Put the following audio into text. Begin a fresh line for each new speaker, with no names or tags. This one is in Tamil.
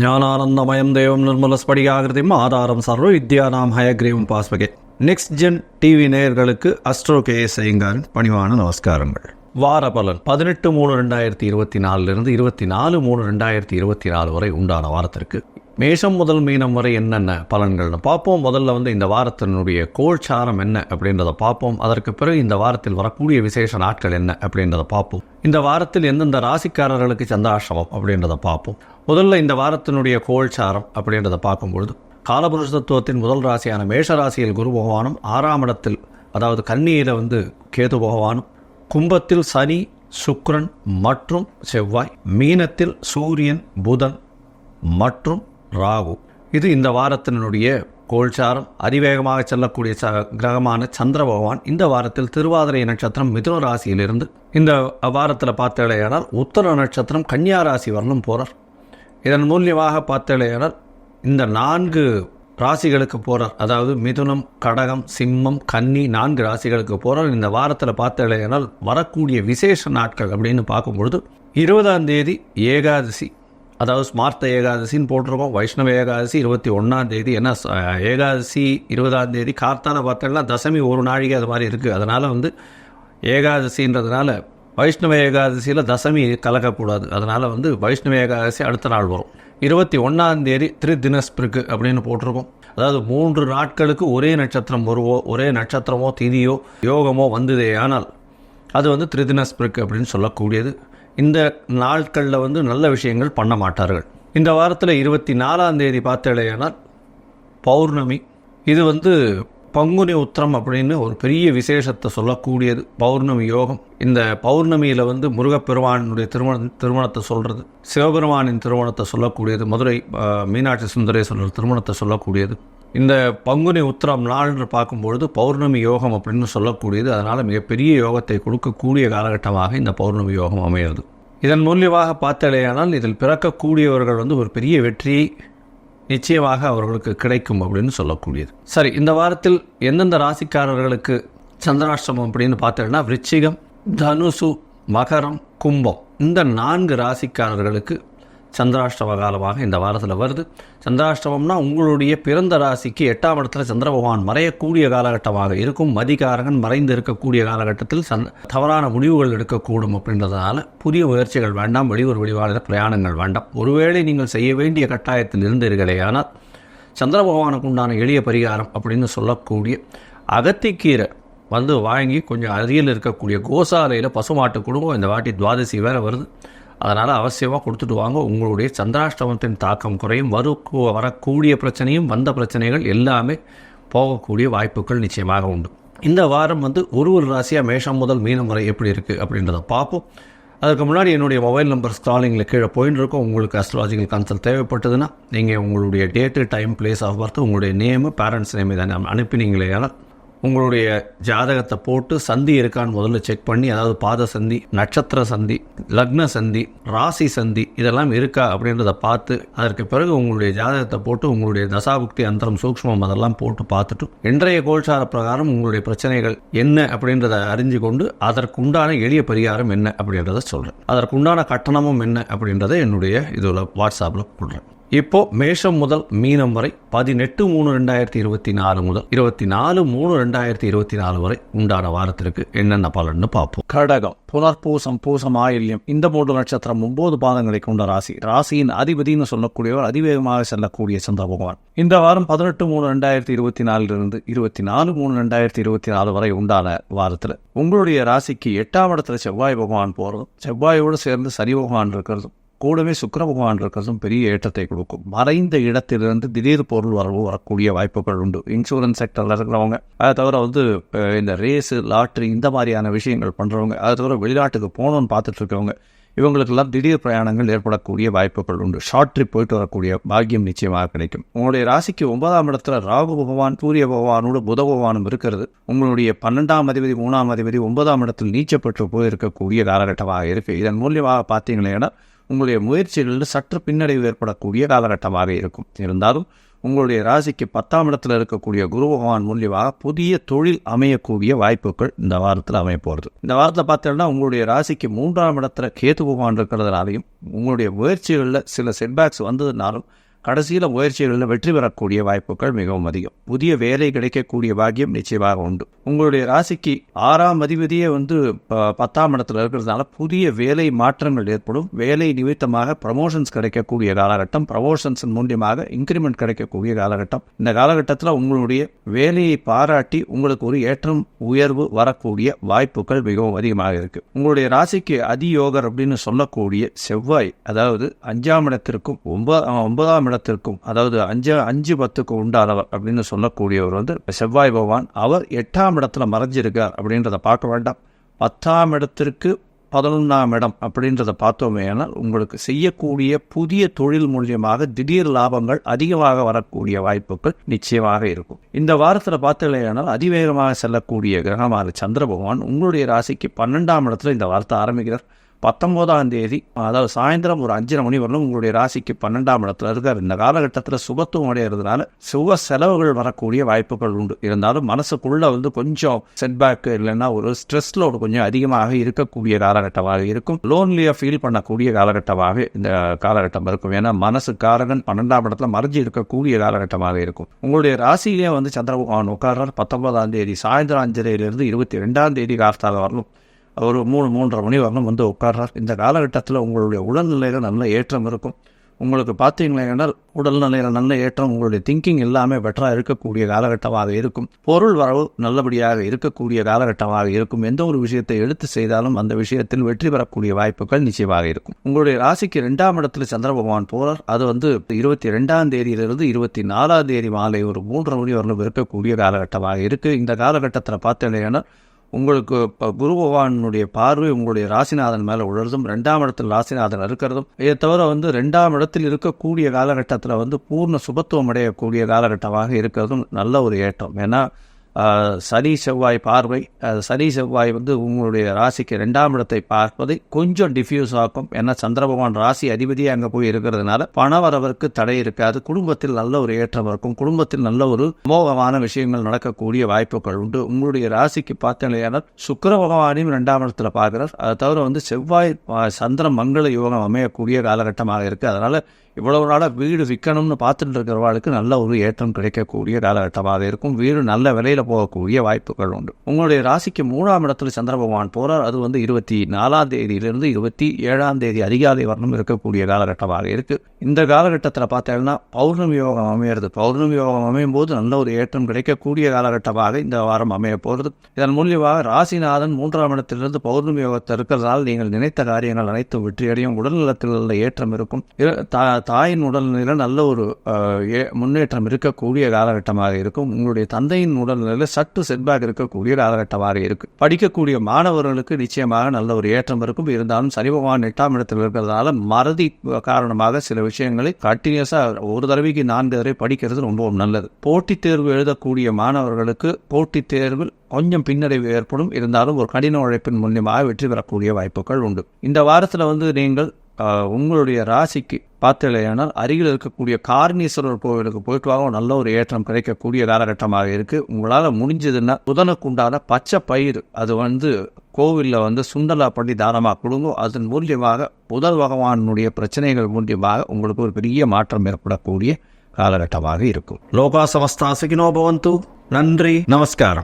ஞானானந்தமயம் தேவம் நிர்மலஸ்படிகாகிருதியும் ஆதாரம் சர்வ வித்யானாம் ஹயக்ரீவம் பாஸ்பகே. நெக்ஸ்ட் ஜென் டிவி நேயர்களுக்கு அஸ்ட்ரோ கேஎஸ் ஐயங்காரின் பணிவான நமஸ்காரங்கள். வார பலன் 18/3/2024 24/3/2024 வரை உண்டான வாரத்திற்கு மேஷம் முதல் மீனம் வரை என்னென்ன பலன்கள்னு பார்ப்போம். முதல்ல இந்த வாரத்தினுடைய கோல்சாரம் என்ன அப்படின்றத பார்ப்போம். அதற்கு பிறகு இந்த வாரத்தில் வரக்கூடிய விசேஷ நாட்கள் என்ன அப்படின்றத பார்ப்போம். இந்த வாரத்தில் எந்தெந்த ராசிக்காரர்களுக்கு சந்திராஷ்டமம் அப்படின்றத பார்ப்போம். முதல்ல இந்த வாரத்தினுடைய கோல்சாரம் அப்படின்றத பார்க்கும்பொழுது காலபுருஷ தத்துவத்தின் முதல் ராசியான மேஷ ராசியில் குரு பகவானும், 6ஆம் இடத்தில் அதாவது கன்னியில் கேது பகவானும், கும்பத்தில் சனி சுக்கிரன் மற்றும் செவ்வாய், மீனத்தில் சூரியன் புதன் மற்றும் ராகு. இது இந்த வாரத்தினுடைய கோல்சாரம். அதிவேகமாக செல்லக்கூடிய கிரகமான சந்திர பகவான் இந்த வாரத்தில் திருவாதிரை நட்சத்திரம் மிதுன ராசியிலிருந்து இந்த வாரத்தில் பார்த்தேனால் உத்தர நட்சத்திரம் கன்னியா ராசி வரலும் போகிறார். இதன் மூலியமாக பார்த்தேனால் இந்த 4 ராசிகளுக்கு போகிறார். அதாவது மிதுனம், கடகம், சிம்மம், கன்னி 4 ராசிகளுக்கு போகிறார். இந்த வாரத்தில் பார்த்தேனால் வரக்கூடிய விசேஷ நாட்கள் அப்படின்னு பார்க்கும்பொழுது 20ஆம் தேதி ஏகாதசி, அதாவது ஸ்மார்த்த ஏகாதசின்னு போட்டிருக்கோம். வைஷ்ணவ ஏகாதசி 21ஆம் தேதி. ஏன்னா ஏகாதசி 20ஆம் தேதி கார்த்தால பார்த்தோம்னா தசமி ஒரு நாழிகை அது மாதிரி இருக்குது. அதனால் ஏகாதசின்றதுனால வைஷ்ணவ ஏகாதசியில் தசமி கலக்கக்கூடாது. அதனால் வைஷ்ணவ ஏகாதசி அடுத்த நாள் வரும். 21ஆம் தேதி தினஸ்பிருக்கு அப்படின்னு போட்டிருக்கோம். அதாவது 3 நாட்களுக்கு ஒரே நட்சத்திரம் ஒரே நட்சத்திரமோ திதியோ யோகமோ வந்ததே ஆனால் அது திரிதினஸ்பிருக்கு அப்படின்னு சொல்லக்கூடியது. இந்த நாட்களில் நல்ல விஷயங்கள் பண்ண மாட்டார்கள். இந்த வாரத்தில் 24ஆம் தேதி பார்த்தேனால் பௌர்ணமி. இது பங்குனி உத்திரம் அப்படின்னு ஒரு பெரிய விசேஷத்தை சொல்லக்கூடியது பௌர்ணமி யோகம். இந்த பௌர்ணமியில் முருகப்பெருமானுடைய திருமணத்தை சொல்கிறது, சிவபெருமானின் திருமணத்தை சொல்லக்கூடியது, மதுரை மீனாட்சி சுந்தரேஸ்வரர் திருமணத்தை சொல்லக்கூடியது. இந்த பங்குனி உத்திரம் நாள்னு பார்க்கும்பொழுது பௌர்ணமி யோகம் அப்படின்னு சொல்லக்கூடியது. அதனால் மிகப்பெரிய யோகத்தை கொடுக்கக்கூடிய காலகட்டமாக இந்த பௌர்ணமி யோகம் அமைகிறது. இதன் மூலியமாக பார்த்தேனால் இதில் பிறக்கக்கூடியவர்கள் ஒரு பெரிய வெற்றியை நிச்சயமாக அவர்களுக்கு கிடைக்கும் அப்படின்னு சொல்லக்கூடியது. சரி, இந்த வாரத்தில் எந்தெந்த ராசிக்காரர்களுக்கு சந்திராஷ்டமம் அப்படின்னு பார்த்தேன்னா விருச்சிகம், தனுசு, மகரம், கும்பம் இந்த 4 ராசிக்காரர்களுக்கு சந்திராஷ்டம காலமாக இந்த வாரத்தில் வருது. சந்திராஷ்டமம்னா உங்களுடைய பிறந்த ராசிக்கு 8ஆம் இடத்துல சந்திர பகவான் மறையக்கூடிய காலகட்டமாக இருக்கும். மதிகாரகன் மறைந்து இருக்கக்கூடிய காலகட்டத்தில் தவறான முடிவுகள் எடுக்கக்கூடும். அப்படின்றதுனால புதிய முயற்சிகள் வேண்டாம், வெளியூர் வெளிவாளர் பிரயாணங்கள் வேண்டாம். ஒருவேளை நீங்கள் செய்ய வேண்டிய கட்டாயத்தில் இருந்தீர்களே ஆனால் சந்திர பகவானுக்கு உண்டான எளிய பரிகாரம் அப்படின்னு சொல்லக்கூடிய அகத்திக்கீரை வாங்கி கொஞ்சம் அருகில் இருக்கக்கூடிய கோசாலையில் பசுமாட்டு குடும்பம் இந்த வாட்டி துவாதசி வேறு வருது. அதனால் அவசியமாக கொடுத்துட்டு வாங்க. உங்களுடைய சந்திராஷ்டமத்தின் தாக்கம் குறையும். வரக்கூடிய பிரச்சனையும் வந்த பிரச்சனைகள் எல்லாமே போகக்கூடிய வாய்ப்புகள் நிச்சயமாக உண்டு. இந்த வாரம் ஒரு ராசியாக மேஷம் முதல் மீனம் வரை எப்படி இருக்குது அப்படின்றத பார்ப்போம். அதுக்கு முன்னாடி என்னுடைய மொபைல் நம்பர் ஸ்க்ராலிங்கில் கீழே போயின்னு இருக்கும். உங்களுக்கு அஸ்ட்ராலஜிக்கல் கன்சல்ட் தேவைப்பட்டதுன்னா நீங்கள் உங்களுடைய date, time, place of birth, உங்களுடைய நேமு, பேரண்ட்ஸ் நேம் இதை அனுப்பினீங்களே ஆனால் உங்களுடைய ஜாதகத்தை போட்டு சந்தி இருக்கான்னு முதல்ல செக் பண்ணி, அதாவது பாத சந்தி, நட்சத்திர சந்தி, லக்ன சந்தி, ராசி சந்தி இதெல்லாம் இருக்கா அப்படின்றத பார்த்து அதற்கு பிறகு உங்களுடைய ஜாதகத்தை போட்டு உங்களுடைய தசாபுக்தி அந்தரம் சூக்ஷ்மம் அதெல்லாம் போட்டு பார்த்துட்டு இன்றைய கோல்சார பிரகாரம் உங்களுடைய பிரச்சனைகள் என்ன அப்படின்றத அறிஞ்சு கொண்டு அதற்குண்டான எளிய பரிகாரம் என்ன அப்படின்றத சொல்கிறேன். அதற்குண்டான கட்டணமும் என்ன அப்படின்றத என்னுடைய இதில் வாட்ஸ்அப்பில் கொடுறேன். இப்போ மேஷம் முதல் மீனம் வரை 18/3/2024 முதல் 24/3/2024 வரை உண்டான வாரத்திற்கு என்னென்ன பலன்னு பார்ப்போம். கடகம், புனர்பூசம், பூசம், ஆயில்யம் இந்த 3 நட்சத்திரம் 9 பாதங்களை கொண்ட ராசி. ராசியின் அதிபதினு சொல்லக்கூடியவர் அதிவேகமாக செல்லக்கூடிய சந்திர பகவான். இந்த வாரம் 18/3/2024 24/3/2024 வரை உண்டான வாரத்தில் உங்களுடைய ராசிக்கு 8ஆம் இடத்துல செவ்வாய் பகவான் போகிறதும், செவ்வாயோடு சேர்ந்து சனி பகவான் இருக்கிறதும், கூடவே சுக்கிர பகவான் இருக்கிறதும் பெரிய ஏற்றத்தை கொடுக்கும். மறைந்த இடத்திலிருந்து திடீர் பொருள் வரக்கூடிய வாய்ப்புகள் உண்டு. இன்சூரன்ஸ் செக்டரில் இருக்கிறவங்க, அதை தவிர இந்த ரேஸு, லாட்ரி இந்த மாதிரியான விஷயங்கள் பண்ணுறவங்க, அதை தவிர வெளிநாட்டுக்கு போகணுன்னு பார்த்துட்டு இருக்கவங்க, இவங்களுக்கெல்லாம் திடீர் பிரயாணங்கள் ஏற்படக்கூடிய வாய்ப்புகள் உண்டு. ஷார்ட் ட்ரிப் போயிட்டு வரக்கூடிய பாக்கியம் நிச்சயமாக கிடைக்கும். உங்களுடைய ராசிக்கு 9ஆம் இடத்துல ராகு பகவான், சூரிய பகவானோடு புத பகவானும் இருக்கிறது. உங்களுடைய 12ஆம் அதிபதி, 3ஆம் அதிபதி 9ஆம் இடத்தில் நீச்சப்பட்டு போயிருக்கக்கூடிய காலகட்டமாக இருக்குது. இதன் மூலியமாக பார்த்தீங்களேன்னா உங்களுடைய முயற்சிகளில் சற்று பின்னடைவு ஏற்படக்கூடிய காலகட்டமாக இருக்கும். இருந்தாலும் உங்களுடைய ராசிக்கு 10ஆம் இடத்துல இருக்கக்கூடிய குரு பகவான் மூலியமாக புதிய தொழில் அமையக்கூடிய வாய்ப்புகள் இந்த வாரத்தில் அமைய போகிறது. இந்த வாரத்தில் பார்த்தீங்கன்னா உங்களுடைய ராசிக்கு 3ஆம் இடத்துல கேது பகவான் இருக்கிறதுனாலையும் உங்களுடைய முயற்சிகளில் சில செட்பேக்ஸ் வந்ததுனாலும் கடைசியில் முயற்சிகளில் வெற்றி பெறக்கூடிய வாய்ப்புகள் மிகவும் அதிகம். புதிய வேலை கிடைக்கக்கூடிய பாக்கியம் நிச்சயமாக உண்டு. உங்களுடைய ராசிக்கு 6ஆம் அதிபதியே 10ஆம் இடத்துல இருக்கிறதுனால புதிய வேலை மாற்றங்கள் ஏற்படும். வேலை நிமித்தமாக ப்ரமோஷன்ஸ் கிடைக்கக்கூடிய காலகட்டம், ப்ரமோஷன்ஸ் மூலியமாக இன்க்ரிமெண்ட் கிடைக்கக்கூடிய காலகட்டம். இந்த காலகட்டத்தில் உங்களுடைய வேலையை பாராட்டி உங்களுக்கு ஒரு ஏற்றம் உயர்வு வரக்கூடிய வாய்ப்புகள் மிகவும் அதிகமாக இருக்கு. உங்களுடைய ராசிக்கு அதியோகர் அப்படின்னு சொல்லக்கூடிய செவ்வாய், அதாவது 5ஆம் இடத்திற்கும் 9ஆம் இடத்திற்கும், அதாவது 5-10க்கு உண்டானவர் அப்படின்னு சொல்லக்கூடியவர் செவ்வாய் பகவான். அவர் 8ஆம் இடத்துல மறைஞ்சிருக்கார் அப்படின்றத பார்க்க வேண்டாம். 10ஆம் இடத்திற்கு 11ஆம் இடம் அப்படின்றத பார்த்தோமே ஆனால் உங்களுக்கு செய்யக்கூடிய புதிய தொழில் மூலியமாக திடீர் லாபங்கள் அதிகமாக வரக்கூடிய வாய்ப்புகள் நிச்சயமாக இருக்கும். இந்த வாரத்தில் பார்த்தீங்கன்னா அதிவேகமாக செல்லக்கூடிய கிரகமான சந்திர பகவான் உங்களுடைய ராசிக்கு 12ஆம் இடத்துல இந்த வாரத்தை ஆரம்பிக்கிறார். 19ஆம் தேதி, அதாவது சாயந்தரம் ஒரு 5:30 மணி வரலும் உங்களுடைய ராசிக்கு 12ஆம் இடத்துல இருக்கார். இந்த காலகட்டத்தில் சுபத்துவம் அடைகிறதுனால சுப செலவுகள் வரக்கூடிய வாய்ப்புகள் உண்டு. இருந்தாலும் மனசுக்குள்ள கொஞ்சம் செட்பேக் இல்லைன்னா ஒரு ஸ்ட்ரெஸ் லோடு கொஞ்சம் அதிகமாக இருக்கக்கூடிய காலகட்டமாக இருக்கும். லோன்லியாக ஃபீல் பண்ணக்கூடிய காலகட்டமாக இந்த காலகட்டம் இருக்கும். ஏன்னா மனசுக்காரகன் 12ஆம் இடத்துல மறைஞ்சி இருக்கக்கூடிய காலகட்டமாக இருக்கும். உங்களுடைய ராசியிலே சந்திர பகவான் உட்கார்றார். 19ஆம் தேதி சாயந்தரம் 5:30 22ஆம் தேதி கார்த்தால வரலும் ஒரு 3-3:30 மணி வரணும் உட்கார்றார். இந்த காலகட்டத்தில் உங்களுடைய உடல்நிலையில் நல்ல ஏற்றம் இருக்கும். உங்களுக்கு பார்த்தீங்கன்னா உடல்நிலையில் நல்ல ஏற்றம், உங்களுடைய திங்கிங் எல்லாமே பெட்டராக இருக்கக்கூடிய காலகட்டமாக இருக்கும். பொருள் வரவு நல்லபடியாக இருக்கக்கூடிய காலகட்டமாக இருக்கும். எந்த ஒரு விஷயத்தை எடுத்து செய்தாலும் அந்த விஷயத்தில் வெற்றி பெறக்கூடிய வாய்ப்புகள் நிச்சயமாக இருக்கும். உங்களுடைய ராசிக்கு 2ஆம் இடத்துல சந்திர பகவான் போறார். அது 22ஆம் தேதியிலிருந்து 24ஆம் தேதி மாலை ஒரு 3:30 மணி வரலும் இருக்கக்கூடிய காலகட்டமாக இருக்கு. இந்த காலகட்டத்தில் பார்த்தீங்கன்னா உங்களுக்கு குரு பகவானுடைய பார்வை உங்களுடைய ராசிநாதன் மேலே உழறதும், 2ஆம் இடத்தில் ராசிநாதன் இருக்கிறதும், இதை தவிர 2ஆம் இடத்தில் இருக்கக்கூடிய காலகட்டத்தில் பூர்ண சுபத்துவம் அடையக்கூடிய காலகட்டமாக இருக்கிறதும் நல்ல ஒரு ஏற்றம். ஏன்னா சனி செவ்வாய் பார்வை, சனி செவ்வாய் உங்களுடைய ராசிக்கு 2ஆம் இடத்தை பார்ப்பதை கொஞ்சம் டிஃப்யூஸ் ஆக்கும். ஏன்னா சந்திர பகவான் ராசி அதிபதியாக அங்கே போய் இருக்கிறதுனால பண வரவருக்கு தடை இருக்காது. குடும்பத்தில் நல்ல ஒரு ஏற்றம் இருக்கும். குடும்பத்தில் நல்ல ஒரு அமோகமான விஷயங்கள் நடக்கக்கூடிய வாய்ப்புகள் உண்டு. உங்களுடைய ராசிக்கு பார்த்தீங்கன்னா சுக்கிர பகவானையும் 2ஆம் இடத்துல பார்க்கிறார். அதை தவிர செவ்வாய் சந்திர மங்கள யோகம் அமையக்கூடிய காலகட்டமாக இருக்கு. அதனால இவ்வளவு நாளாக வீடு விற்கணும்னு பார்த்துட்டு இருக்கிறவாளுக்கு நல்ல ஒரு ஏற்றம் கிடைக்கக்கூடிய காலகட்டமாக இருக்கும். வீடு நல்ல விலையில் போகக்கூடிய வாய்ப்புகள் உண்டு. உங்களுடைய ராசிக்கு 3ஆம் இடத்துல சந்திர பகவான் போறார். அது 24ஆம் தேதியிலிருந்து 27ஆம் தேதி அதிகாலை வரணும் இருக்கக்கூடிய காலகட்டமாக இருக்கு. இந்த காலகட்டத்தில் பார்த்தீங்கன்னா பௌர்ணமி யோகம் அமையிறது. பௌர்ணமி யோகம் அமையும் போது நல்ல ஒரு ஏற்றம் கிடைக்கக்கூடிய காலகட்டமாக இந்த வாரம் அமைய போகிறது. இதன் மூலியமாக ராசிநாதன் 3ஆம் இடத்திலிருந்து பௌர்ணமி யோகத்தை இருக்கிறதால் நீங்கள் நினைத்த காரியங்கள் அனைத்தும் வெற்றியடையும். உடல்நலத்தில் உள்ள ஏற்றம் இருக்கும். தாயின் உடல்நிலையில் நல்ல ஒரு முன்னேற்றம் இருக்கக்கூடிய காலகட்டமாக இருக்கும். உங்களுடைய தந்தையின் உடல்நிலையில் சற்று செட்பேக் இருக்கக்கூடிய காலகட்டமாக இருக்கு. படிக்கக்கூடிய மாணவர்களுக்கு நிச்சயமாக நல்ல ஒரு ஏற்றம் இருக்கும். இருந்தாலும் சனி பகவான் 8ஆம் இடத்தில் இருக்கிறதுனால மறதி காரணமாக சில விஷயங்களை கண்டினியூஸா ஒரு தடவைக்கு 4 தடவை படிக்கிறது ரொம்பவும் நல்லது. போட்டித் தேர்வு எழுதக்கூடிய மாணவர்களுக்கு போட்டித் தேர்வில் கொஞ்சம் பின்னடைவு ஏற்படும். இருந்தாலும் ஒரு கடின உழைப்பின் மூலியமாக வெற்றி பெறக்கூடிய வாய்ப்புகள் உண்டு. இந்த வாரத்தில் நீங்கள் உங்களுடைய ராசிக்கு பார்த்தீங்கன்னா அருகில் இருக்கக்கூடிய காரணீஸ்வரர் கோவிலுக்கு போயிட்டு வாங்க. நல்ல ஒரு ஏற்றம் கிடைக்கக்கூடிய காலகட்டமாக இருக்கு. உங்களால் முடிஞ்சதுன்னா புதனுக்குண்டான பச்சை பயிர் அது கோவிலில் சுண்டலா பண்ணி தானமாக கொடுங்க. அதன் மூலியமாக புதன் பகவானுடைய பிரச்சனைகள் மூலியமாக உங்களுக்கு ஒரு பெரிய மாற்றம் ஏற்படக்கூடிய காலகட்டமாக இருக்கும். லோகா சமஸ்தா சுகினோ பவந்து. நன்றி, நமஸ்காரம்.